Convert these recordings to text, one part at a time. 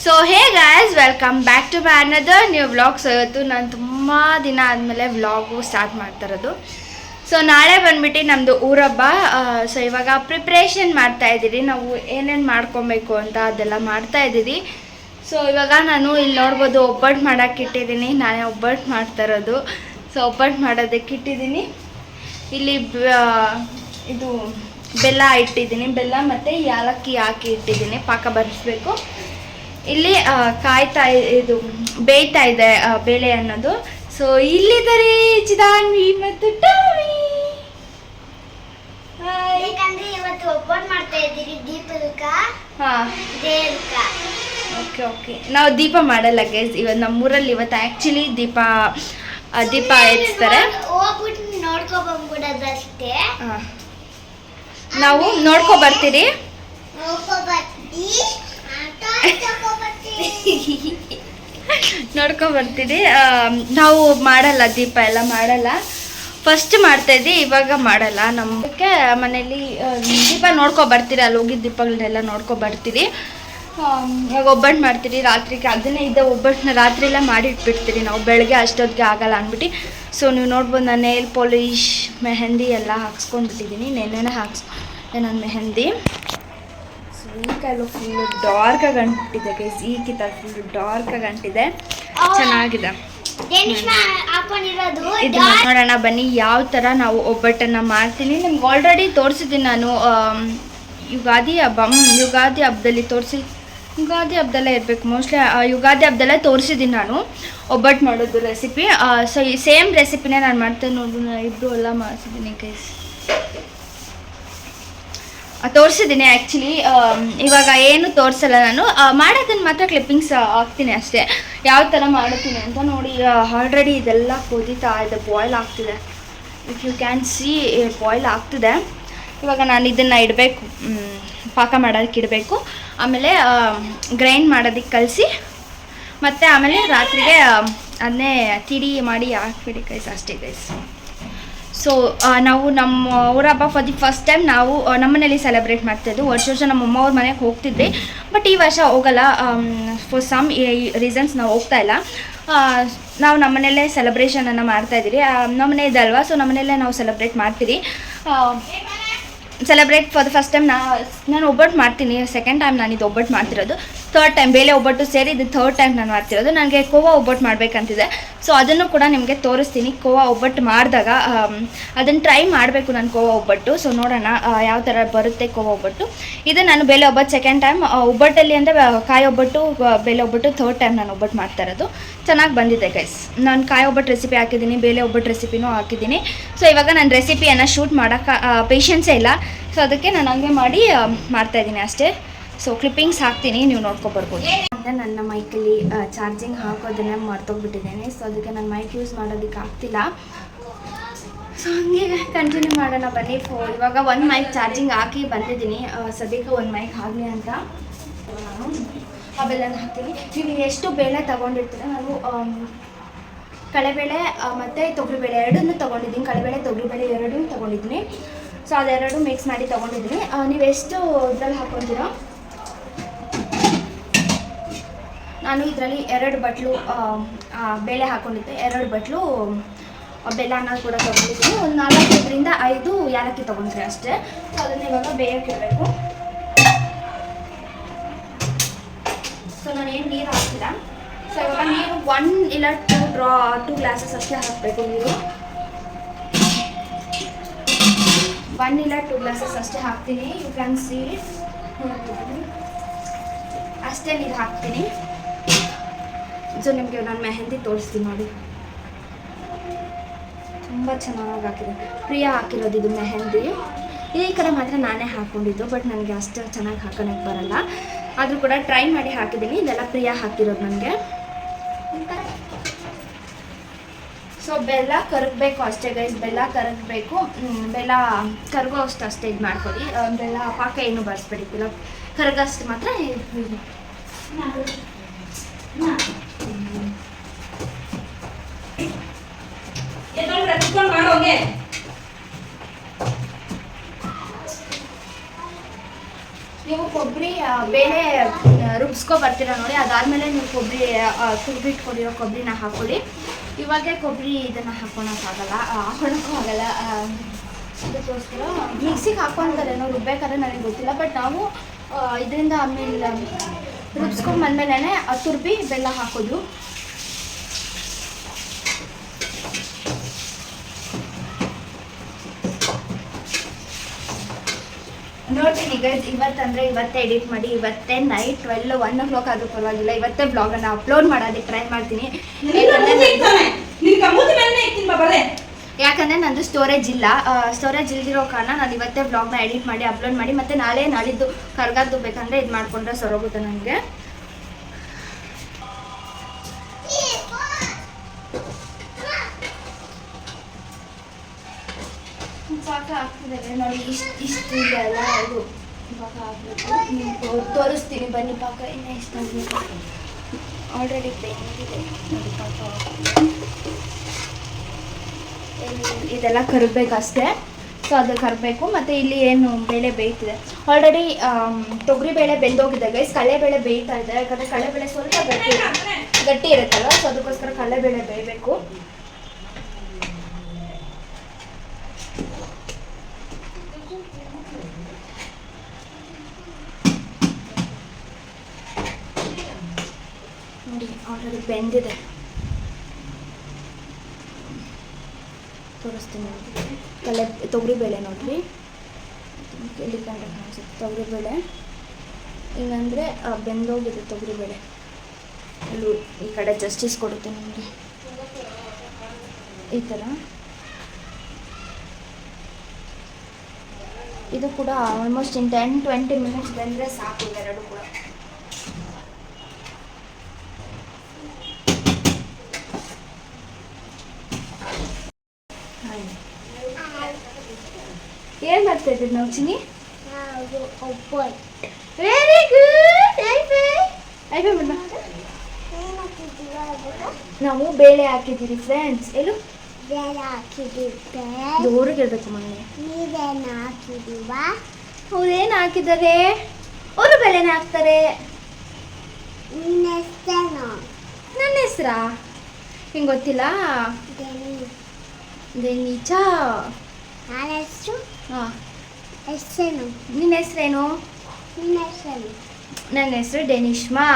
So hey guys, welcome back to my another new vlog. So ಇವತ್ತು ನಾನು ತುಂಬ ದಿನ ಆದಮೇಲೆ ವ್ಲಾಗು ಸ್ಟಾರ್ಟ್ ಮಾಡ್ತಾ ಇರೋದು. ಸೊ ನಾಳೆ ಬಂದ್ಬಿಟ್ಟು ನಮ್ಮದು ಊರಬ್ಬ. ಸೊ ಇವಾಗ ಪ್ರಿಪ್ರೇಷನ್ ಮಾಡ್ತಾಯಿದ್ದೀರಿ, ನಾವು ಏನೇನು ಮಾಡ್ಕೊಬೇಕು ಅಂತ ಅದೆಲ್ಲ ಮಾಡ್ತಾಯಿದ್ದೀರಿ. ಸೊ ಇವಾಗ ನಾನು ಇಲ್ಲಿ ನೋಡ್ಬೋದು ಒಬ್ಬಟ್ಟು ಮಾಡೋಕ್ಕೆ ಇಟ್ಟಿದ್ದೀನಿ. ನಾನೇ ಒಬ್ಬಟ್ಟು ಮಾಡ್ತಾ ಇರೋದು. ಸೊ ಒಬ್ಬಟ್ಟು ಮಾಡೋದಕ್ಕೆ ಇಟ್ಟಿದ್ದೀನಿ. ಇಲ್ಲಿ ಇದು ಬೆಲ್ಲ ಇಟ್ಟಿದ್ದೀನಿ, ಬೆಲ್ಲ ಮತ್ತು ಯಾಲಕ್ಕಿ ಹಾಕಿ ಇಟ್ಟಿದ್ದೀನಿ, ಪಾಕ ಬರಿಸ್ಬೇಕು. ಇಲ್ಲಿ ಇದು ಬೇಯ್ತಾ ಇದೆ ಬೇಳೆ ಅನ್ನೋದು. ಸೊ ಇಲ್ಲಿದ್ದಾರೆ ಚಿದಾನ್ವಿ ಮತ್ತು ಟಾಮಿ. ಇವತ್ತು ಒಬ್ಬಟ್ಟು ಮಾಡ್ತಾ ಇದ್ದೀರಿ ದೀಪಲುಕ. ಓಕೆ ನಾವು ದೀಪ ಮಾಡಲ್ಲ ಗೈಸ್. ಇವತ್ತು ನಮ್ಮೂರಲ್ಲಿ ಇವತ್ತು ಆ್ಯಕ್ಚುಲಿ ದೀಪ ಹಚ್ತಾರೆ. ಹೋಗ್ಬಿಟ್ಟು ನೋಡ್ಕೊ ಬಂದ್ಬಿಡೋದಷ್ಟೇ. ನಾವು ನೋಡ್ಕೊ ಬರ್ತೀರಿ. ನೋಡ್ಕೊ ಬರ್ತೀರಿ. ನಾವು ಮಾಡಲ್ಲ, ದೀಪ ಎಲ್ಲ ಮಾಡಲ್ಲ. ಫಸ್ಟ್ ಮಾಡ್ತಾಯಿದ್ವಿ, ಇವಾಗ ಮಾಡಲ್ಲ. ನಮ್ಮಕ್ಕೆ ಮನೇಲಿ ದೀಪ ನೋಡ್ಕೊ ಬರ್ತೀರಿ, ಅಲ್ಲಿ ಹೋಗಿ ದೀಪಗಳನ್ನೆಲ್ಲ ನೋಡ್ಕೊ ಬರ್ತೀರಿ. ಇವಾಗ ಒಬ್ಬಟ್ಟು ಮಾಡ್ತೀರಿ ರಾತ್ರಿಗೆ. ಅದನ್ನೇ ಇದ್ದ ಒಬ್ಬಟ್ಟನ್ನ ರಾತ್ರಿ ಎಲ್ಲ ಮಾಡಿ ಇಟ್ಬಿಡ್ತೀರಿ ನಾವು, ಬೆಳಗ್ಗೆ ಅಷ್ಟೊತ್ತಿಗೆ ಆಗಲ್ಲ ಅಂದ್ಬಿಟ್ಟು. ಸೊ ನೀವು ನೋಡ್ಬೋದು, ನಾನು ನೇಲ್ ಪಾಲಿಶ್ ಮೆಹಂದಿ ಎಲ್ಲ ಹಾಕ್ಸ್ಕೊಂಡ್ಬಿಟ್ಟಿದ್ದೀನಿ. ನೆನ್ನೆನೇ ಹಾಕ್ಸ್ಕೊಂಡೆ ನಾನು ಮೆಹಂದಿ. ಸೊ ಈ ಕಾಲು ಫುಲ್ಲು ಡಾರ್ಕಾಗಿ ಅಂಟಿದೆ ಗೈಸ್, ಈ ಕಿತ್ತ ಫುಲ್ಲು ಡಾರ್ಕಾಗಿ ಅಂಟಿದೆ, ಚೆನ್ನಾಗಿದೆ. ಇದು ನೋಡೋಣ ಬನ್ನಿ ಯಾವ ಥರ ನಾವು ಒಬ್ಬಟ್ಟನ್ನು ಮಾಡ್ತೀನಿ. ನಿಮ್ಗೆ ಆಲ್ರೆಡಿ ತೋರಿಸಿದ್ದೀನಿ ನಾನು ಯುಗಾದಿ ಹಬ್ಬದಲ್ಲಿ ಯುಗಾದಿ ಹಬ್ಬದಲ್ಲೇ ಇರಬೇಕು ಮೋಸ್ಟ್ಲಿ. ಯುಗಾದಿ ಹಬ್ಬದಲ್ಲೇ ತೋರಿಸಿದ್ದೀನಿ ನಾನು ಒಬ್ಬಟ್ಟು ಮಾಡೋದು ರೆಸಿಪಿ. ಸೊ ಈ ಸೇಮ್ ರೆಸಿಪಿನೇ ನಾನು ಮಾಡ್ತೇನೆ ನೋಡು. ಇಬ್ಬರು ಎಲ್ಲ ಮಾಡಿಸಿದ್ದೀನಿ ಗೈಸ್, ತೋರಿಸಿದ್ದೀನಿ ಆ್ಯಕ್ಚುಲಿ. ಇವಾಗ ಏನು ತೋರಿಸಲ್ಲ ನಾನು, ಮಾಡೋದನ್ನು ಮಾತ್ರ ಕ್ಲಿಪ್ಪಿಂಗ್ಸ್ ಹಾಕ್ತೀನಿ ಅಷ್ಟೇ, ಯಾವ ಥರ ಮಾಡ್ತೀನಿ ಅಂತ ನೋಡಿ. ಆಲ್ರೆಡಿ ಇದೆಲ್ಲ ಕುದೀತಾ ಇದೆ, ಬಾಯ್ಲ್ ಆಗ್ತಿದೆ. If you can see boil ಆಗ್ತಿದೆ. ಇವಾಗ ನಾನು ಇದನ್ನು ಇಡಬೇಕು, ಪಾಕ ಮಾಡೋದಕ್ಕೆ ಇಡಬೇಕು. ಆಮೇಲೆ ಗ್ರೈಂಡ್ ಮಾಡೋದಕ್ಕೆ ಕಲಸಿ, ಮತ್ತು ಆಮೇಲೆ ರಾತ್ರಿಗೆ ಅದನ್ನೇ ತಿಡಿ ಮಾಡಿ ಹಾಕ್ಬಿಡಿ ಗೈಸ್, ಅಷ್ಟೇ ಗೈಸ್. ಸೊ ನಾವು ನಮ್ಮ ಊರಬ್ಬ ಫಾರ್ ದಿ ಫಸ್ಟ್ ಟೈಮ್ ನಾವು ನಮ್ಮನೇಲಿ ಸೆಲೆಬ್ರೇಟ್ ಮಾಡ್ತಾಯಿದ್ದು. ವರ್ಷ ನಮ್ಮ ಅಮ್ಮ ಅವ್ರ ಮನೆಗೆ ಹೋಗ್ತಿದ್ವಿ, ಬಟ್ ಈ ವರ್ಷ ಹೋಗಲ್ಲ. ಫಾರ್ ಸಮ್ ರೀಸನ್ಸ್ ನಾವು ಹೋಗ್ತಾ ಇಲ್ಲ. ನಾವು ನಮ್ಮನೆಯಲ್ಲೇ ಸೆಲೆಬ್ರೇಷನನ್ನು ಮಾಡ್ತಾಯಿದ್ದೀರಿ. ನಮ್ಮನೆ ಇದಲ್ವಾ, ಸೊ ನಮ್ಮನೆಯಲ್ಲೇ ನಾವು ಸೆಲೆಬ್ರೇಟ್ ಮಾಡ್ತೀರಿ. Celebrate for the first time ನಾನು ಒಬ್ಬಟ್ಟು ಮಾಡ್ತೀನಿ. ಸೆಕೆಂಡ್ ಟೈಮ್ ನಾನು ಇದು ಒಬ್ಬಟ್ಟು ಮಾಡ್ತಿರೋದು. ಥರ್ಡ್ ಟೈಮ್ ಬೇಳೆ ಒಬ್ಬಟ್ಟು ಸೇರಿ ಇದು ಥರ್ಡ್ ಟೈಮ್ ನಾನು ಮಾಡ್ತಿರೋದು. ನನಗೆ ಕೋವಾ ಒಬ್ಬಟ್ಟು ಮಾಡಬೇಕಂತಿದೆ. ಸೊ ಅದನ್ನು ಕೂಡ ನಿಮಗೆ ತೋರಿಸ್ತೀನಿ. ಕೋವಾ ಒಬ್ಬಟ್ಟು ಮಾಡಿದಾಗ ಅದನ್ನು ಟ್ರೈ ಮಾಡಬೇಕು ನಾನು, ಕೋವಾ ಒಬ್ಬಟ್ಟು. ಸೊ ನೋಡೋಣ ಯಾವ ಥರ ಬರುತ್ತೆ ಕೋವಾ ಒಬ್ಬಟ್ಟು. ಇದು ನಾನು ಬೇಳೆ ಒಬ್ಬಟ್ಟು ಸೆಕೆಂಡ್ ಟೈಮ್. ಒಬ್ಬಟ್ಟಲ್ಲಿ ಅಂದರೆ ಕಾಯಿ ಒಬ್ಬಟ್ಟು, ಬೇಳೆ ಒಬ್ಬಟ್ಟು ಥರ್ಡ್ ಟೈಮ್ ನಾನು ಒಬ್ಬಟ್ಟು ಮಾಡ್ತಾ ಇರೋದು. ಚೆನ್ನಾಗಿ ಬಂದಿದೆ ಗೈಸ್. ನಾನು ಕಾಯಿ ಒಬ್ಬಟ್ಟು ರೆಸಿಪಿ ಹಾಕಿದ್ದೀನಿ, ಬೇಳೆ ಒಬ್ಬಟ್ಟು ರೆಸಿಪಿನೂ ಹಾಕಿದ್ದೀನಿ. ಸೊ ಇವಾಗ ನಾನು ರೆಸಿಪಿಯನ್ನು ಶೂಟ್ ಮಾಡೋಕ್ಕೆ ಪೇಷನ್ಸೇ ಇಲ್ಲ. ಸೊ ಅದಕ್ಕೆ ನಾನು ಹಂಗೆ ಮಾಡಿ ಮಾಡ್ತಾಯಿದ್ದೀನಿ ಅಷ್ಟೇ. ಸೊ ಕ್ಲಿಪ್ಪಿಂಗ್ಸ್ ಹಾಕ್ತೀನಿ, ನೀವು ನೋಡ್ಕೊಬರ್ಬೋದು. ಅಂದರೆ ನನ್ನ ಮೈಕಲ್ಲಿ ಚಾರ್ಜಿಂಗ್ ಹಾಕೋದನ್ನೇ ಮರ್ತೋಗ್ಬಿಟ್ಟಿದ್ದೇನೆ. ಸೊ ಅದಕ್ಕೆ ನಾನು ಮೈಕ್ ಯೂಸ್ ಮಾಡೋದಕ್ಕೆ ಆಗ್ತಿಲ್ಲ. ಸೊ ಹಂಗೆ ಕಂಟಿನ್ಯೂ ಮಾಡೋಣ ಬನ್ನಿ. ಇವಾಗ ಒಂದು ಮೈಕ್ ಚಾರ್ಜಿಂಗ್ ಹಾಕಿ ಬಂದಿದ್ದೀನಿ. ಸದ್ಯಕ್ಕೆ ಒಂದು ಮೈಕ್ ಆಗಲಿ ಅಂತ ನಾನು ಆ ಬೆಲ್ಲನ ಹಾಕ್ತೀನಿ. ನೀವು ಎಷ್ಟು ಬೇಳೆ ತೊಗೊಂಡಿರ್ತೀರ, ನಾನು ಕಡಲೆಬೇಳೆ ಮತ್ತು ತೊಗರಿಬೇಳೆ ಎರಡನ್ನೂ ತೊಗೊಂಡಿದ್ದೀನಿ. ಕಡಲೆಬೇಳೆ ತೊಗರಿಬೇಳೆ ಎರಡೂ ತೊಗೊಂಡಿದ್ದೀನಿ. ಸೊ ಅದೆರಡು ಮಿಕ್ಸ್ ಮಾಡಿ ತೊಗೊಂಡಿದ್ದೀನಿ. ನೀವು ಎಷ್ಟು ಇದ್ರಲ್ಲಿ ಹಾಕ್ಕೊತೀರೋ, ನಾನು ಇದರಲ್ಲಿ 2 ಬಟ್ಲು ಬೇಳೆ ಹಾಕ್ಕೊಂಡಿದ್ದೆ, 2 ಬಟ್ಲು ಬೆಲ್ಲನ ಕೂಡ ತೊಗೊಂಡಿದ್ದೀನಿ. ಒಂದು 4ರಿಂದ 5 ಯಾಲಕ್ಕಿ ತೊಗೊಂಡ್ರೆ ಅಷ್ಟೇ. ಸೊ ಅದನ್ನು ಇವಾಗ ಬೇಯಕ್ಕಿಡಬೇಕು. ಸೊ ನಾನೇನು ನೀರು ಹಾಕ್ತಿಲ್ಲ. ಸೊ ಇವಾಗ ನೀರು 1 ಇಲ್ಲ 2 ಗ್ಲಾಸಸ್ ಅಷ್ಟೇ ಹಾಕಬೇಕು. ನೀರು 1 ಇಲ್ಲ 2 ಗ್ಲಾಸಸ್ ಅಷ್ಟೇ ಹಾಕ್ತೀನಿ. ಯು ಕ್ಯಾನ್ ಸಿ ಅಷ್ಟೇ ನೀರು ಹಾಕ್ತೀನಿ. ಸೊ ನಿಮಗೆ ನಾನು ಮೆಹಂದಿ ತೋರಿಸ್ತೀನಿ ನೋಡಿ, ತುಂಬ ಚೆನ್ನಾಗಿ ಹಾಕಿದೆ. ಪ್ರಿಯಾ ಹಾಕಿರೋದು ಇದು ಮೆಹಂದಿ. ಈ ಕಡೆ ಮಾತ್ರ ನಾನೇ ಹಾಕ್ಕೊಂಡಿದ್ದು, ಬಟ್ ನನಗೆ ಅಷ್ಟು ಚೆನ್ನಾಗಿ ಹಾಕೋಣಕ್ಕೆ ಬರಲ್ಲ. ಆದರೂ ಕೂಡ ಟ್ರೈ ಮಾಡಿ ಹಾಕಿದ್ದೀನಿ. ಇದೆಲ್ಲ ಪ್ರಿಯಾ ಹಾಕಿರೋದು ನನಗೆ. ಸೊ ಬೆಲ್ಲ ಕರಗಬೇಕು ಅಷ್ಟೇ ಗೈಸ್, ಬೆಲ್ಲ ಕರಗಬೇಕು. ಬೆಲ್ಲ ಕರಗೋ ಅಷ್ಟೇ ಇದು ಮಾಡ್ಕೊಳ್ಳಿ. ಬೆಲ್ಲ ಪಾಕ ಏನು ಬರ್ಸ್ಬೇಡಿ, ಬೆಲ್ಲ ಕರಗಷ್ಟು ಮಾತ್ರ ನೀವು ಕೊಬ್ಬರಿ ಬೇಳೆ ರುಬ್ಸ್ಕೊ ಬರ್ತೀರಾ ನೋಡಿ. ಅದಾದಮೇಲೆ ನೀವು ಕೊಬ್ಬರಿ ತುರ್ಬಿಟ್ಕೊಂಡಿರೋ ಕೊಬ್ಬರಿನ ಹಾಕೊಳ್ಳಿ. ಇವಾಗೆ ಕೊಬ್ಬರಿ ಇದನ್ನು ಹಾಕ್ಕೊಳಕ್ಕಾಗಲ್ಲ, ಹಾಕೊಳಕ್ಕೂ ಆಗಲ್ಲ. ಅದಕ್ಕೋಸ್ಕರ ಮಿಕ್ಸಿಗೆ ಹಾಕ್ಕೊಂತಾರೇನೋ ರುಬ್ಬೇಕಾದ್ರೆ ನನಗೆ ಗೊತ್ತಿಲ್ಲ. ಬಟ್ ನಾವು ಇದರಿಂದ ಆಮೇಲೆ ರುಬ್ಸ್ಕೊಂಡು ಬಂದಮೇಲೆ ತುರ್ಬಿ ಬೆಲ್ಲ ಹಾಕೋದು. ನೋಡ್ತೀನಿ ಗೈಸ್, ಇವತ್ತಂದರೆ ಇವತ್ತೇ ಎಡಿಟ್ ಮಾಡಿ, ಇವತ್ತೇ ನೈಟ್ 1 o'clock ಆದರೂ ಪರವಾಗಿಲ್ಲ, ಇವತ್ತೇ ಬ್ಲಾಗನ್ನು ಅಪ್ಲೋಡ್ ಮಾಡೋದಕ್ಕೆ ಟ್ರೈ ಮಾಡ್ತೀನಿ. ಯಾಕಂದರೆ ನಂದು ಸ್ಟೋರೇಜ್ ಇಲ್ದಿರೋ ಕಾರಣ ನಾನು ಇವತ್ತೇ ಬ್ಲಾಗ್ನ ಎಡಿಟ್ ಮಾಡಿ ಅಪ್ಲೋಡ್ ಮಾಡಿ, ಮತ್ತು ನಾಳಿದ್ದು ಕರ್ಗಾದ್ದು ಬೇಕಂದರೆ ಇದು ಮಾಡಿಕೊಂಡ್ರೆ ಸರೋಗುತ್ತೆ ನನಗೆ. ಪಾಕ ಹಾಕ್ತಿದ್ದಾರೆ ನೋಡಿ, ಇಷ್ಟು ಇದೆ ಅಲ್ಲ, ಇದು ಪಾಕ ಹಾಕಬೇಕು. ತೋರಿಸ್ತೀನಿ ಬನ್ನಿ ಪಾಕ ಇನ್ನೂ ಎಷ್ಟು ಆಗಬೇಕು. ಆಲ್ರೆಡಿ ಬೆಂದಿದೆ ನೋಡಿ ಪಾಕ. ಇದೆಲ್ಲ ಕರಗಬೇಕಷ್ಟೇ. ಸೊ ಅದು ಕರಬೇಕು. ಮತ್ತು ಇಲ್ಲಿ ಏನು ಬೇಳೆ ಬೇಯ್ತಿದೆ ಆಲ್ರೆಡಿ. ತೊಗರಿಬೇಳೆ ಬೆಂದೋಗಿದೆ ಗೈಸ್, ಕಡಲೆಬೇಳೆ ಬೇಯ್ತಾ ಇದೆ. ಯಾಕಂದರೆ ಕಡಲೆಬೇಳೆ ಸ್ವಲ್ಪ ಗಟ್ಟಿ ಇರುತ್ತಲ್ವ, ಸೊ ಅದಕ್ಕೋಸ್ಕರ ಕಡಲೆಬೇಳೆ ಬೇಯಬೇಕು. ನೋಡಿ ಆಲ್ರೆಡಿ ಬೆಂದಿದೆ, ತೋರಿಸ್ತೀನಿ. ತೊಗರಿಬೇಳೆ ನೋಡ್ರಿ, ಇಲ್ಲಿ ಕಂಡ ಕಾಣಿಸುತ್ತೆ ತೊಗರಿಬೇಳೆ. ಹಿಂಗಂದರೆ ಬೆಂದೋಗಿದೆ ತೊಗರಿಬೇಳೆ. ಅಲ್ಲೂ ಈ ಕಡೆ ಜಸ್ಟಿಸ್ ಕೊಡುತ್ತೆ ನಿಮಗೆ ಈ ಥರ. ಇದು ಕೂಡ ಆಲ್ಮೋಸ್ಟ್ ಇನ್ 10-20 ಮಿನಿಟ್ಸ್ ಬೆಂದರೆ ಸಾಕು ಇವೆರಡು ಕೂಡ. ಏನು ಮಾಡ್ತಾ ಇದ್ದೀರಿ ನಾವು Chini? Very good. High five madam, ನಾವು ಬೇಳೆ ಹಾಕಿದ್ದೀರಿ ಫ್ರೆಂಡ್ಸ್. ಎಲ್ಲೂ ಬೇಳೆ ಹಾಕಿದ್ದೆ, ಜೋರಿಗೆ ಇರಬೇಕು ಮನೆ. ನೀವೇನು ಹಾಕಿದೀವಾ? ಅವ್ರೇನು ಹಾಕಿದ್ದಾರೆ? ಅವರು ಬೇಳೆನೇ ಹಾಕ್ತಾರೆ. ನಿನ್ನ ಹೆಸರೇನು? ನನ್ನ ಹೆಸರಾ ಹಿಂಗೆ ಗೊತ್ತಿಲ್ಲ. ದೇನಿಚಾ. ನನ್ನ ಹೆಸರು ಹಾಂ, ಹೆಸರೇನು? ನಿನ್ನ ಹೆಸರೇನು? ನಿನ್ನ ಹೆಸರೇನು? ನನ್ನ ಹೆಸರು ಡೆನಿಶ್ಮಾ.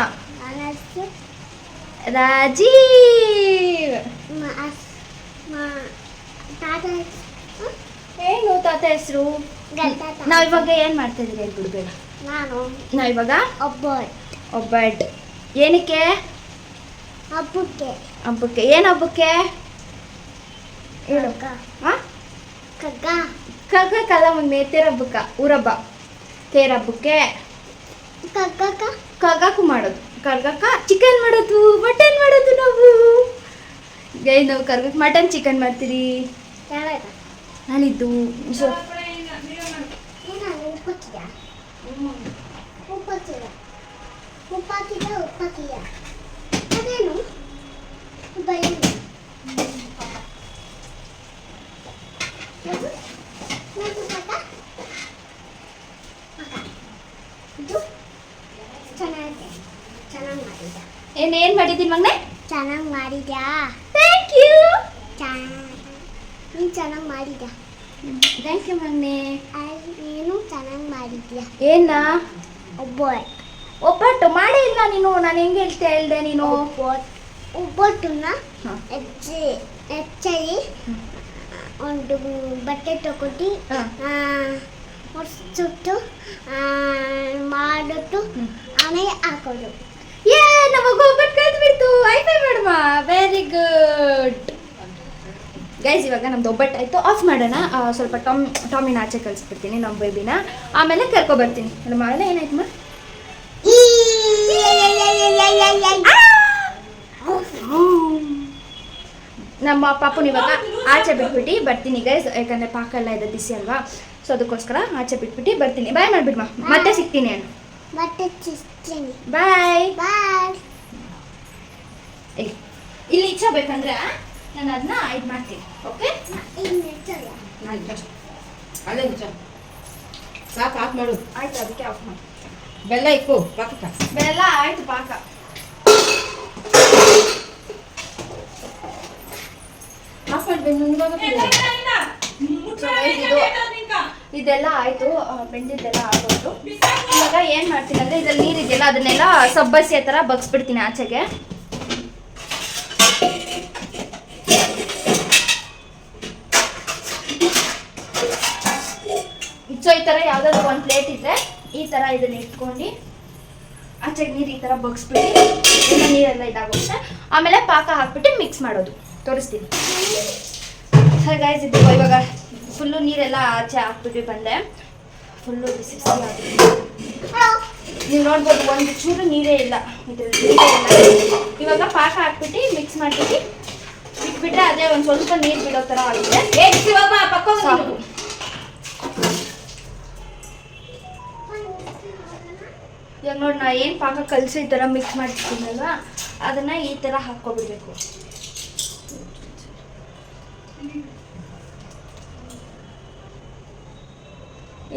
ನನ್ನ ಹೆಸರು ರಾಜೀವ್. ತಾತ ಏನು ತಾತ ಹೆಸರು? ನಾವು ಇವಾಗ ಏನು ಮಾಡ್ತಾ ಇದ್ದೀರಿ ಹೇಳ್ಬಿಡ್ಬೇಡ. ನಾವಿವಾಗ ಒಬ್ಬಟ್ಟು. ಏನಕ್ಕೆ? ಹಬ್ಬಕ್ಕೆ. ಏನು ಹಬ್ಬಕ್ಕೆ ಹೇಳು. ಹಾಂ, ಕಲ್ಲ ಮಗ್ನೆ ತೇರ ಹಬ್ಬಕ್ಕ, ಊರಬ್ಬ ತೇರ ಹಬ್ಬಕ್ಕೆ ಕಗ್ಗಕ್ಕೂ ಮಾಡೋದು. ಕರ್ಗಕ್ಕ ಚಿಕನ್ ಮಾಡೋದು, ಮಟನ್ ಮಾಡೋದು. ನಾವು ಕರ್ಗಕ್ಕೆ ಮಟನ್ ಚಿಕನ್ ಮಾಡ್ತೀರಿ. ನಾನಿದ್ದು ಏನೇನು ಮಾಡಿದ್ದೀನಿ ಮಗನೇ? ಚೆನ್ನಾಗಿ ಮಾಡಿದ್ಯಾ? Thank you. ನೀನು ಚೆನ್ನಾಗಿ ಮಾಡಿದ್ಯಾ? ಥ್ಯಾಂಕ್ ಯು ಮಗನೇ. ನೀನು ಚೆನ್ನಾಗಿ ಮಾಡಿದ್ಯಾ? ಏನ? ಒಬ್ಬಟ್ಟು ಮಾಡೇ ಇಲ್ಲ ನೀನು. ನಾನು ಹೆಂಗೆ ಹೇಳ್ದೆ ನೀನು? ಒಬ್ಬಟ್ಟನ್ನ ಹೆಚ್ಚಿ ಒಂದು ಬಟ್ಟೆ ತಗೊಂಡು ಸುಟ್ಟು ಮಾಡಿಟ್ಟು ಆಮೇಲೆ ಹಾಕೋದು. ನಮಗ ಒಬ್ಬಟ್ಟು ಕಲ್ತ್ಬಿಡ್ತು. ಐಫೈ ಮೇಡಮ, ವೆರಿ ಗುಡ್ ಗೈಸ್. ಇವಾಗ ನಮ್ದು ಒಬ್ಬಟ್ಟು ಆಯಿತು, ಆಫ್ ಮಾಡೋಣ. ಸ್ವಲ್ಪ ಟಾಮಿನ ಆಚೆ ಕಳಿಸ್ಬಿಡ್ತೀನಿ ನಮ್ಮ ಬೇಬಿನ, ಆಮೇಲೆ ಕರ್ಕೊಬರ್ತೀನಿ. ಅಲ್ಲ ಮಾಡಲ್ಲ. ಏನಾಯ್ತು ಮಾ? ನಮ್ಮ ಪಾಪುನ ಇವಾಗ ಆಚೆ ಬಿಟ್ಬಿಟ್ಟು ಬರ್ತೀನಿ ಗೈಸ್, ಯಾಕಂದರೆ ಪಾಕ ಎಲ್ಲ ಇದೆ ಬಿಸಿ ಅಲ್ವಾ. ಸೊ ಅದಕ್ಕೋಸ್ಕರ ಆಚೆ ಬಿಟ್ಬಿಟ್ಟು ಬರ್ತೀನಿ. ಬಾಯ್ ಮಾಡಿಬಿಡ್ಮಾ, ಮತ್ತೆ ಸಿಗ್ತೀನಿ ನಾನು. ಬಾಯ್ ಬಾಯ್. ಇಲ್ಲಿ ಇಚ್ಛಾ ಬೇಕಂದ್ರೆ ನಾನು ಅದನ್ನ ಇದು ಮಾಡ್ತೀನಿ. ಓಕೆ, ಅಲ್ಲೇ ಸಾಕು ಆಫ್ ಮಾಡು. ಆಯ್ತು, ಅದಕ್ಕೆ ಆಫ್ ಮಾಡಿ. ಬೆಲ್ಲ ಇಕ್ಕು ಪಾಕಕ್ಕ. ಬೆಲ್ಲ ಆಯ್ತು ಪಾಕ. ಇದೆಲ್ಲ ಆಯ್ತು, ಬೆಂದಿದ್ದೆಲ್ಲ ಆಗೋದು. ಇವಾಗ ಏನ್ ಮಾಡ್ತೀನಿ ಅಂದ್ರೆ ಇದ್ರಲ್ಲಿ ನೀರಿದೆಯಲ್ಲ ಅದನ್ನೆಲ್ಲ ಸಬ್ಬಸಿಯ ತರ ಬಗ್ಸ್ಬಿಡ್ತೀನಿ ಆಚೆಗೆ. ಸೊ ಈ ತರ ಯಾವ್ದಾದ್ರು ಒಂದು ಪ್ಲೇಟ್ ಇದ್ರೆ ಈ ತರ ಇದನ್ನ ಇಟ್ಕೊಂಡು ಆಚೆಗೆ ನೀರು ಈ ತರ ಬಗ್ಸ್ಬಿಟ್ಟು ಎಲ್ಲ ನೀರೆಲ್ಲ ಇದಾಗುತ್ತೆ. ಆಮೇಲೆ ಪಾಕ ಹಾಕ್ಬಿಟ್ಟು ಮಿಕ್ಸ್ ಮಾಡೋದು ತೋರಿಸ್ತೀನಿ. ಸರ್ ಗೈಸ್, ಇದು ಇವಾಗ ಫುಲ್ಲು ನೀರೆಲ್ಲ ಆಚೆ ಹಾಕ್ಬಿಟ್ಟು ಬಂದೆ. ಫುಲ್ಲು ಬಿಸಿ ಬಿಸಿ ಆಗಿದೆ. ನೀವು ನೋಡ್ಬೋದು ಒಂದು ಚೂರು ನೀರೇ ಇಲ್ಲ ಇದರಲ್ಲಿ, ನೀರೇ ಇಲ್ಲ. ಇವಾಗ ಪಾಕ ಹಾಕ್ಬಿಟ್ಟು ಮಿಕ್ಸ್ ಮಾಡ್ಬಿಟ್ಟು ಬಿಟ್ಬಿಟ್ರೆ ಅದೇ ಒಂದು ಸ್ವಲ್ಪ ನೀರು ಬಿಡೋ ಥರ ಆಗಿದೆ. ಸಾಕು. ಇವಾಗ ನೋಡಿ ನಾ ಏನು ಪಾಕ ಕಲಸಿ ಈ ಥರ ಮಿಕ್ಸ್ ಮಾಡಿರ್ತೀನಲ್ವ ಅದನ್ನು ಈ ಥರ ಹಾಕ್ಕೊಬಿಡ್ಬೇಕು.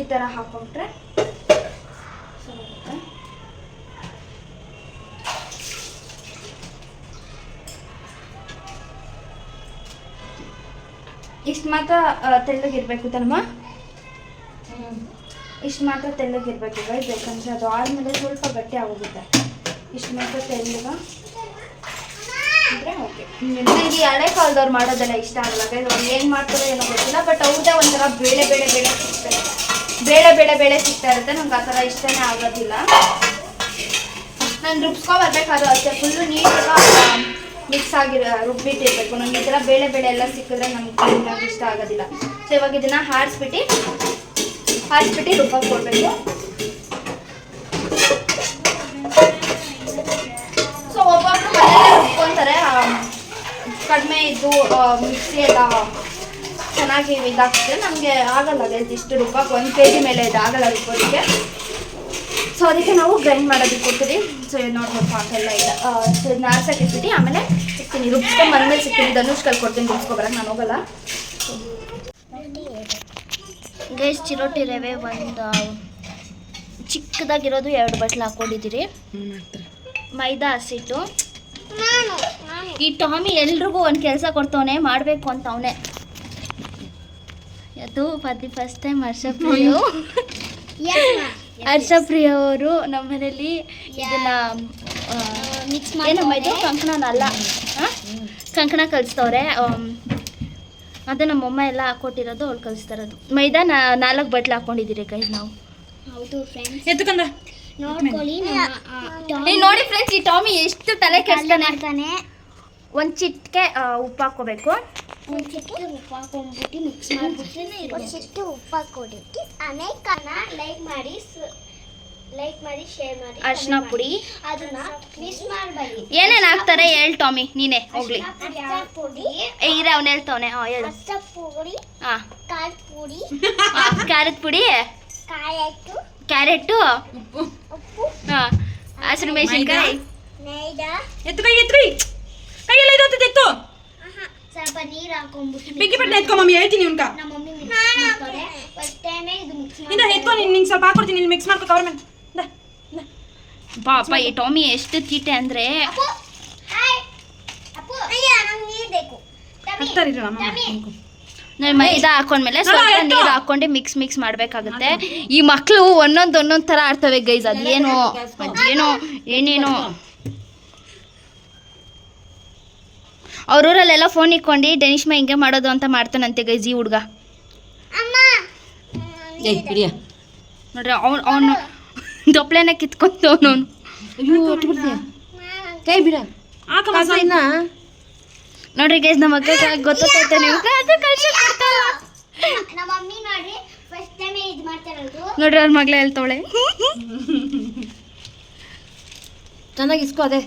ಈ ಥರ ಹಾಕೊಂಡ್ರೆ ಇಷ್ಟು ಮಾತ್ರ ತೆಳ್ಳಗಿರ್ಬೇಕು ತನಮ್ಮ. ಇಷ್ಟು ಮಾತ್ರ ತೆಳ್ಳಗಿರ್ಬೇಕು ಗೈಸ್, ಯಾಕಂದರೆ ಅದು ಆದಮೇಲೆ ಸ್ವಲ್ಪ ಗಟ್ಟಿ ಆಗೋಗುತ್ತೆ. ಇಷ್ಟು ಮಾತ್ರ ತೆಳ್ಳಗ ಅಂದರೆ ಓಕೆ. ನನಗೆ ಹಳೆ ಕಾಲದವ್ರು ಮಾಡೋದೆಲ್ಲ ಇಷ್ಟ ಆಗಲ್ಲ ಗೈಸ್. ಅವ್ರು ಏನು ಮಾಡ್ತಾರೋ ಏನೋ ಗೊತ್ತಿಲ್ಲ, ಬಟ್ ಅವ್ರದ್ದೇ ಒಂಥರ ಬೇಳೆ ಸಿಗ್ತಾರೆ, ಬೇಳೆ ಸಿಗ್ತಾ ಇರುತ್ತೆ. ನಂಗೆ ಆ ಥರ ಇಷ್ಟನೇ ಆಗೋದಿಲ್ಲ. ನಾನು ರುಬ್ಸ್ಕೊಬರ್ಬೇಕಾದ್ರೂ ಅಷ್ಟೇ ಫುಲ್ಲು ನೀಟಾಗ ಮಿಕ್ಸ್ ರುಬ್ಬಿಟ್ಟಿರ್ಬೇಕು. ನನಗೆ ಈ ಥರ ಬೇಳೆ ಎಲ್ಲ ಸಿಕ್ಕಿದ್ರೆ ನಮ್ಗೆ ಇಷ್ಟ ಆಗೋದಿಲ್ಲ. ಸೊ ಇವಾಗ ಇದನ್ನು ಹಾರಿಸ್ಬಿಟ್ಟು ರುಬ್ಬಕ್ಕೆ ಕೊಡಬೇಕು. ಸೊ ಒಬ್ಬೊಬ್ರು ಮನೆಯಲ್ಲೇ ರುಬ್ಕೊತಾರೆ, ಕಡಿಮೆ ಇದ್ದು ಮಿಕ್ಸಿ ಎಲ್ಲ ಚೆನ್ನಾಗಿ ಇದಾಗ್ತದೆ. ನಮಗೆ ಆಗಲ್ಲ ಇಷ್ಟು ರುಬ್ಬಕ್ಕೆ, 1 kg ಮೇಲೆ ಇದಾಗಲ್ಲ ರುಬ್ಬೋದಕ್ಕೆ. ಸೊ ಅದಕ್ಕೆ ನಾವು ಗ್ರೈಂಡ್ ಮಾಡೋದಕ್ಕೆ ಕೊಡ್ತೀವಿ. ಸೊ ನೋಡ್ಬೋದು ಪಾಕ ಎಲ್ಲ ಇಲ್ಲ. ಸೊ ಇದನ್ನ ಆರ್ಸಕ್ಕೆ ಇಟ್ಬಿಟ್ಟು ಆಮೇಲೆ ಸಿಗ್ತೀನಿ, ರುಬ್ಸ್ಕೊಂಬಂದ್ಮೇಲೆ ಸಿಗ್ತೀನಿ. ಧನುಷ್ಕಲ್ಲಿ ಕೊಡ್ತೀನಿ ರುಬ್ಸ್ಕೊಬರಕ್ಕೆ, ನಾನು ಹೋಗಲ್ಲ. ಗೈಸ್, ಚಿರೋಟಿ ರವೆ ಒಂದು ಚಿಕ್ಕದಾಗಿರೋದು 2 ಬಟ್ಲು ಹಾಕ್ಕೊಂಡಿದ್ದೀರಿ. ಮೈದಾ ಹಸಿಟ್ಟು. ಈ ಟಾಮಿ ಎಲ್ರಿಗೂ ಒಂದು ಕೆಲಸ ಕೊಡ್ತವನೆ, ಮಾಡಬೇಕು ಅಂತ ಅವನೇ. ಅದು ಫಸ್ಟ್ ಟೈಮ್ ಹರ್ಷಪ್ರಿಯ ಅವರು ನಮ್ಮ ಮನೇಲಿ ಇದನ್ನ ಏನಮ್ಮ ಇದು ಕಂಕಣನಲ್ಲ ಕಂಕಣ ಕಲಿಸ್ತವ್ರೆ. ಅದು ನಮ್ಮಮ್ಮ ಎಲ್ಲ ಹಾಕೊಟ್ಟಿರೋದು, ಅವ್ಳು ಕಲಿಸ್ತಾರದು. ಮೈದಾ 4 ಬಟ್ಲು ಹಾಕೊಂಡಿದ್ದೀರಿ ಗೈಸ್ ನಾವು. ಹೌದು ಫ್ರೆಂಡ್ಸ್, ಎತ್ತುಕಂದ ನೋಡ್ಕೊಳ್ಳಿ. ನೋಡಿ ಫ್ರೆಂಡ್ಸ್, ಈ ಟಾಮಿ ಎಷ್ಟು ತಲೆ ಕೆಡ್ತಾನೆ. ಒಂದು ಚಿಟಿಕೆ ಉಪ್ಪು ಹಾಕ್ಕೋಬೇಕು. ಒಂದು ಚಿಟಿಕೆ ಉಪ್ಪು ಹಾಕೊಂಡ್ಬಿಟ್ಟು ಮಿಕ್ಸ್ ಮಾಡಿಬಿಟ್ರೆ ಒಂದು ಚಿಟಿಕೆ ಉಪ್ಪು ಹಾಕ್ಕೊಟ್ಟಿಟ್ಟು ಆಮೇಲೆ ಲೈಕ್ ಮಾಡಿ ಶೇರ್ ಮಾಡಿ. ಅರ್ಶಿನ ಪುಡಿ ಅದನ್ನ ಮಿಕ್ಸ್ ಮಾಡಬೇಡಿ. ಏನೇನು ಹಾಕ್ತಾರೆ ಹೇಳಿ ಟಾಮಿ, ನೀನೇ ಹೋಗ್ಲಿ. ಪುಡಿ ಈಗ ಅವ್ನು ಹೇಳ್ತವನೆ. ಹೇಳು. ಪುಡಿ, ಹಾಂ, ಖಾರದ ಪುಡಿ, ಖಾರದ ಪುಡಿ, ಕ್ಯಾರೆಟು, ಉಪ್ಪು, ಹಾಂ, ಹಸಿರು ಮೆಣಸಿನ್ಕಾಯಿ, ಮೈದಾ, ಕೈಯೆಲ್ಲ ಇರುತ್ತೆ ಎತ್ತು. ಸ್ವಲ್ಪ ನೀರು ಹಾಕೊಂಡ್ಬಿಟ್ಟು ಬೆಂಕಿ ಪಟ್ಟಣ ಎತ್ಕೊ ಮಮ್ಮಿ, ಹೇಳ್ತೀನಿ ಉನ್ಕ. ನಮ್ಮ ಮಮ್ಮಿ ಮಿಕ್ಸ್ ಮಾಡ್ತಾರೆ. ಫಸ್ಟ್ ಟೈಮ್ ಇದು ಮಿಕ್ಸ್ ಇಂದ ಎತ್ಕೊ, ನಿಂಗೆ ಸ್ವಲ್ಪ ಹಾಕೊಡ್ತೀನಿ, ಇಲ್ಲಿ ಮಿಕ್ಸ್ ಮಾಡ್ಕೊ ಕವರ್ ಮೇಲೆ. ಪಾಪ ಈ ಟಾಮಿ ಎಷ್ಟು ತೀಟೆ ಅಂದರೆ. ಅಪ್ಪು ಅಯ್ಯ, ನಂಗೆ ನೀರು ಬೇಕು. ಹಾಕ್ತಾರಿರ ಅಮ್ಮ. ನಾನು ಮೈದಾ ಹಾಕೊಂಡ್ಮೇಲೆ ಸ್ವಲ್ಪ ನೀರು ಹಾಕೊಂಡು ಮಿಕ್ಸ್ ಮಾಡಬೇಕಾಗುತ್ತೆ. ಈ ಮಕ್ಕಳು ಒಂದೊಂದು ಥರ ಆಡ್ತವೆ ಗೈಸ್. ಅದೇನೋ ಏನೇನೋ ಅವ್ರೂರಲ್ಲೆಲ್ಲ ಫೋನ್ ಇಕ್ಕೊಂಡು ಡೆನಿಶ್ಮ ಹಿಂಗೆ ಮಾಡೋದು ಅಂತ ಮಾಡ್ತಾನಂತೆ ಗೈಸ್ ಈ ಹುಡುಗ. ನೋಡ್ರಿ ಅವನು ದೊಪ್ಲೆನ ಕಿತ್ಕೊಂತವನು. ಕೈ ಬಿಡ ನೋಡ್ರಿ ಗೈಸ್, ನಮ್ಮ ಅಕ್ಕ ಗೊತ್ತೈತೆ ನಿಮ್ಗೆ. ನಮ್ಮ ಮಮ್ಮಿ ನೋಡ್ರಿ ಫಸ್ಟ್ ಟೈಮ್ ಇದು ಮಾಡ್ತಾರದು. ನೋಡ್ರಿ ಅವ್ರ ಮಗಳೇ ಹೇಳ್ತವಳೆ. ಚೆನ್ನಾಗಿ ಇಸ್ಕೋ. ಅದೇ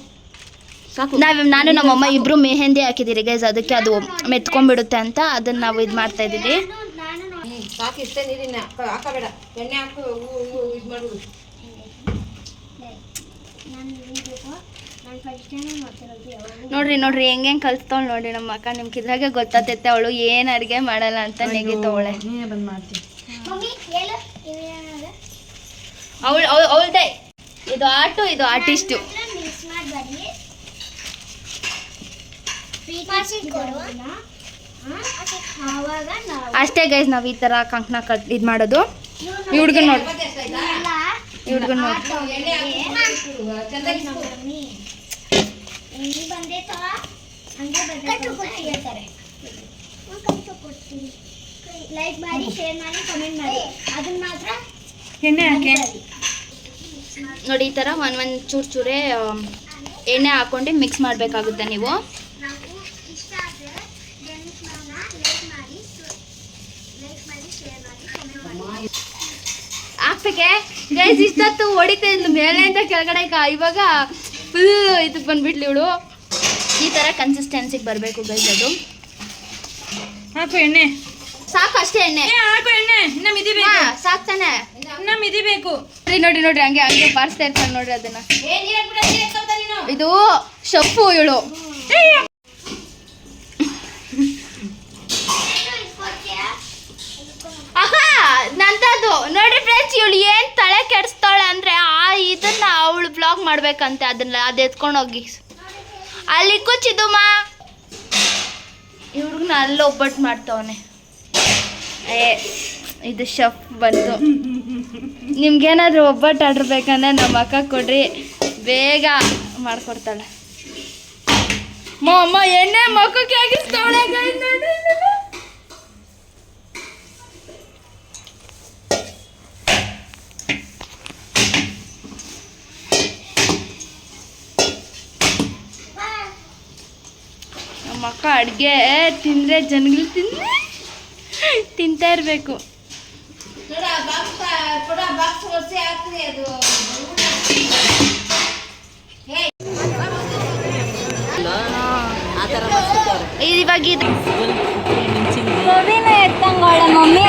ಸಾಕು. ನಾನು ನಮ್ಮಮ್ಮ ಇಬ್ರು ಮೆಹಂದಿ ಹಾಕಿದ್ದೀರಿ ಗೈಸ್, ಅದಕ್ಕೆ ಅದು ಮೆತ್ಕೊಂಡ್ಬಿಡುತ್ತೆ ಅಂತ ಅದನ್ನ ನಾವು ಇದು ಮಾಡ್ತಾ ಇದ್ದೀವಿ. ಸಾಕು, ಇಷ್ಟೇ ನೀರಿನ ಹಾಕಬೇಡ, ಎಣ್ಣೆ ಹಾಕು ಇದು ಮಾಡ್ಬಿಡು. ನೋಡ್ರಿ ಹೆಂಗೆ ಕಲ್ಸ್ತವಳು ನೋಡಿ ನಮ್ಮ ಅಕ್ಕ. ನಿಮ್ಗೆ ಇದ್ರಾಗೆ ಗೊತ್ತಾತೈತೆ ಅವಳು ಏನು ಅಡುಗೆ ಮಾಡಲ್ಲ ಅಂತ ನೆಗಿತವಳೆ. ನೀನೇ ಬಂದು ಮಾಡ್ತೀನಿ ಮಮ್ಮಿ ಹೇಳು, ಅವಳದೇ ಇದು ಆಟು, ಇದು ಆರ್ಟಿಸ್ಟು. ಮಿಕ್ಸ್ ಮಾಡಬೇಡಿ. ಆವಾಗ ನಾವು ಅಷ್ಟೇ ಗೈಸ್, ನಾವು ಈ ಥರ ಕಂಕಣ ಇದು ಮಾಡೋದು. ಈ ಹುಡುಗನ ನೋಡಿ, ಈ ಹುಡುಗನ ನೋಡಿ. ಲೈಕ್ ಮಾಡಿ, ಶೇರ್ ಮಾಡಿ, ಕಮೆಂಟ್ ಮಾಡಿ. ಅದನ್ನ ಮಾತ್ರ ಎಣ್ಣೆ ಹಾಕಿ ನೋಡಿ, ಈ ಥರ ಒಂದು ಚೂರೇ ಎಣ್ಣೆ ಹಾಕ್ಕೊಂಡು ಮಿಕ್ಸ್ ಮಾಡಬೇಕಾಗುತ್ತೆ ನೀವು. ನಾವು ಇಷ್ಟ ಆದರೆ ಲೈಕ್ ಮಾಡಿ, ಶೇರ್ ಮಾಡಿ, ಕಮೆಂಟ್ ಮಾಡಿ. ಹಾಕ್ಬೇಕೆ ಗೈಸ್? ಇಷ್ಟೊತ್ತು ಹೊಡಿತಾ ಇದ್ಲು ಮೇಲೆಯಿಂದ ಕೆಳಗಡೆ, ಇವಾಗ ಫುಲ್ ಇದಕ್ಕೆ ಬಂದ್ಬಿಟ್ಲಿ ಇವಳು. ಈ ಥರ ಕನ್ಸಿಸ್ಟೆನ್ಸಿಗೆ ಬರಬೇಕು ಗೈಸ್ ಅದು. ಹಾಕು ಎಣ್ಣೆ. ಸಾಕು ಅಷ್ಟೇ ಎಣ್ಣೆ. ಹಾಕು ಎಣ್ಣೆ. ಇನ್ನ ಮಿದಿಬೇಕು. ಸಾಕು ತಾನೆ? ಇನ್ನ ಮಿದಿಬೇಕು. ನೋಡಿ ನೋಡಿ, ಹಂಗೆ ಹಂಗೆ ಬಾರಿಸ್ತಾ ಇರ್ತಾಳೆ ನೋಡ್ರಿ ಅದನ್ನ. ಇದು ಶಪ್ಪು ಇವಳು. ನಂತದ್ದು ನೋಡ್ರಿ ಫ್ರೆಂಡ್ಸ್, ಇವಳು ಏನು ತಲೆ ಕೆಡಿಸ್ತಾಳೆ ಅಂದರೆ ಇದನ್ನ ಅವಳು ಬ್ಲಾಗ್ ಮಾಡ್ಬೇಕಂತೆ. ಅದನ್ನ ಅದು ಎತ್ಕೊಂಡೋಗಿ ಅಲ್ಲಿ ಕುಚ್ಚಿದುಮ್ಮ. ಈ ಹುಡುಗನ ಅಲ್ಲಿ ಒಬ್ಬಟ್ಟು ಮಾಡ್ತವನೆ. ಇದು ಶಫ್ ಬಂತು. ನಿಮ್ಗೇನಾದರೂ ಒಬ್ಬಟ್ಟು ಆರ್ಡ್ರ್ ಬೇಕಂದ್ರೆ ನಮ್ಮ ಅಕ್ಕ ಕೊಡ್ರಿ, ಬೇಗ ಮಾಡ್ಕೊಡ್ತಾಳೆ. ಅಮ್ಮ ಎಣ್ಣೆ ಮಕ್ಕಕ್ಕೆ ಆಗಿಸ್ತಾವಳೆ ನೋಡ್ರಿ. ನಮ್ಮ ಅಕ್ಕ ಅಡುಗೆ ತಿಂದರೆ ಜನಗಳು ತಿಂತಾ ಇರಬೇಕು. ಇವಾಗ ಇದು ಎತ್ತಂಗೋಳ ಮಮ್ಮಿ.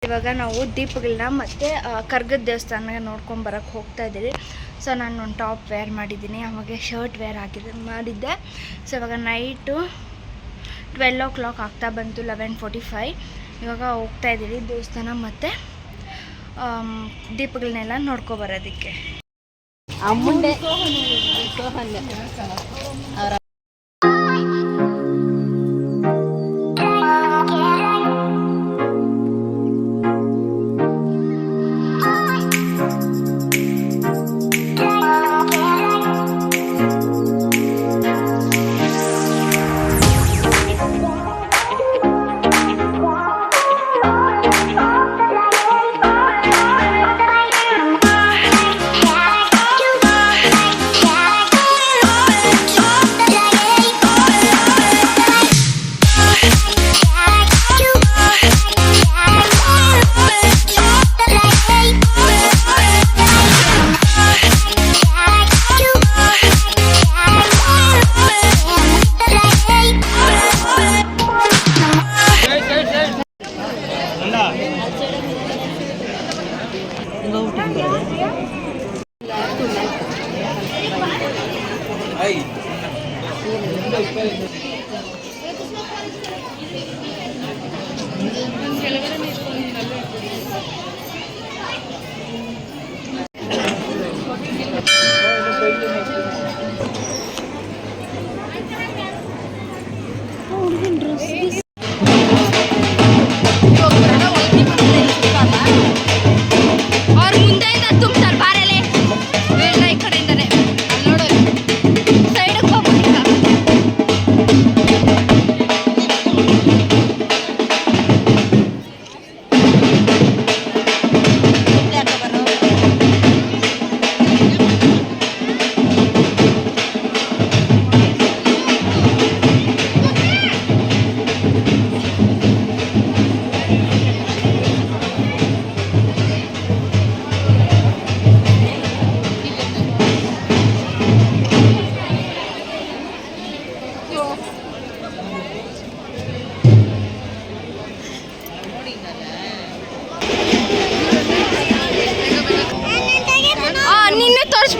ಇವಾಗ ನಾವು ದೀಪಗಳನ್ನ ಮತ್ತು ಕರ್ಗದ ದೇವಸ್ಥಾನ ನೋಡ್ಕೊಂಡು ಬರೋಕ್ಕೆ ಹೋಗ್ತಾ ಇದ್ದೀವಿ. ಸೊ ನಾನು ಒಂದು ಟಾಪ್ ವೇರ್ ಮಾಡಿದ್ದೀನಿ, ಆವಾಗ ಶರ್ಟ್ ವೇರ್ ಮಾಡಿದ್ದೆ. ಸೊ ಇವಾಗ ನೈಟು 12 o'clock ಆಗ್ತಾ ಬಂತು, 11:45. ಇವಾಗ ಹೋಗ್ತಾ ಇದ್ದೀವಿ ದೇವಸ್ಥಾನ ಮತ್ತು ದೀಪಗಳನ್ನೆಲ್ಲ ನೋಡ್ಕೊಬರೋದಕ್ಕೆ. ಅಮ್ಮಂಡೆ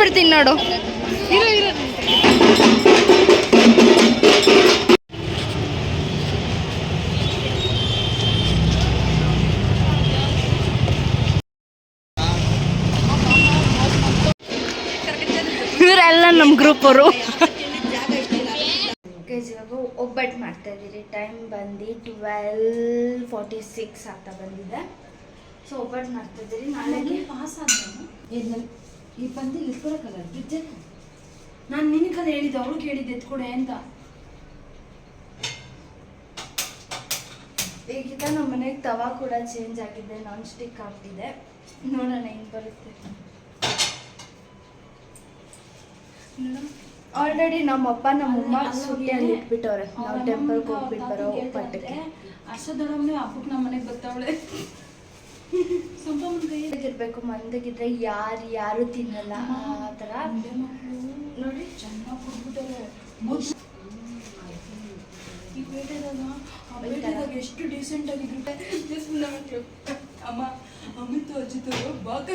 ಬಿಡ್ತೀನಿ ನೋಡು. ಇವರೆಲ್ಲ ನಮ್ಮ ಗ್ರೂಪ್ ಅವರು. ಇವಾಗ ಒಬ್ಬಟ್ಟು ಮಾಡ್ತಾ ಇದ್ದೀರಿ. ಟೈಮ್ ಬಂದು 12:46 ಆಗ್ತಾ ಬಂದಿದೆ. ಸೊ ಒಬ್ಬಟ್ಟು ಮಾಡ್ತಾ ಇದ್ದೀರಿ. ನಾಳೆಗೆ ಪಾಸ್ ಆದ್ಮೇಲೆ ಈ ಬಂದು ಇಟ್ಕೊಳಕಲ್ಲ ಬಿಜ್ಜಕ್ಕೆ ನಾನು ನಿನಗದು ಹೇಳಿದ್ದೆ, ಅವಳು ಕೇಳಿದ್ದೆ ಎತ್ಕೊಡೆ ಅಂತ. ಈಗಿದ ನಮ್ಮ ಮನೆಗೆ ತವಾ ಕೂಡ ಚೇಂಜ್ ಆಗಿದೆ, ನಾನ್ ಸ್ಟಿಕ್ ಆಗ್ತಿದೆ. ನೋಡೋಣ ಹೆಂಗೆ ಬರುತ್ತೆ. ಆಲ್ರೆಡಿ ನಮ್ಮಪ್ಪ ನಮ್ಮಮ್ಮ ಸುಟ್ಟಿಯಲ್ಲಿ ಇಟ್ಬಿಟ್ಟವ್ರೆ. ನಾವು ಟೆಂಪಲ್ಗೆ ಹೋಗ್ಬಿಟ್ಟು ಬರೋ ಒಬ್ಬಟ್ಟಿಗೆ. ಅಷ್ಟೊಂದೊಡನೆ ಹಬ್ಬಕ್ಕೆ ನಮ್ಮ ಮನೆಗೆ ಬರ್ತಾವಳೆ. ಇರ್ಬೇಕು, ಮಂದಿಗಿದ್ರೆ ಯಾರು ತಿನ್ನಲ್ಲ ಆ ಥರ. ನೋಡಿ ಚೆನ್ನಾಗಿ ಕೊಡ್ಬಿಟ್ಟವ್ರೆ. ಈ ಪೇಟೆದಾಗ ಎಷ್ಟು ಡೀಸೆಂಟ್ ಆಗಿದ್ರು. ಅಮ್ಮ ಅಮಿತು ಅಜಿತು ಬಾಕ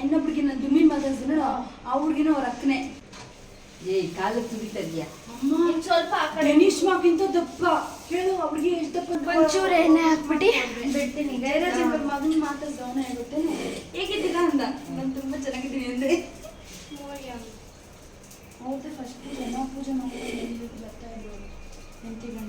ಇನ್ನೊಬ್ರಿಗೆ ನಾನು ದುಮ್ಮಿ ಮಾತಾಡ್ತೀನಿ, ಆ ಹುಡ್ಗಿನ ಅವ್ರ ಅಕ್ಕನೇ. ಕಾಲ ತುಡಿತದ್ಯಾ ಅಮ್ಮ. ಸ್ವಲ್ಪ ರೇಷ್ಮಾಗಿಂತ ದಪ್ಪ ಹೇಳು, ಅವ್ರಿಗೆ ಎಷ್ಟು ದಪ್ಪ. ಒಂಚೂರು ಎಣ್ಣೆ ಹಾಕ್ಬಿಟ್ಟು ಬಿಡ್ತೀನಿ. ಮಗನ ಮಾತಾಡ್ದ ಅವನೇ ಆಗುತ್ತೆ. ಹೇಗಿದ್ದೀಗ ಅಂದ, ನಾನು ತುಂಬ ಚೆನ್ನಾಗಿದ್ದೀನಿ ಅಂದೆ. ಹೌದು, ಫಸ್ಟ್ ಜನ ಪೂಜೆ ಮಾಡಿ ಬರ್ತಾ ಇದ್ರು ಎಂತಿಗೆ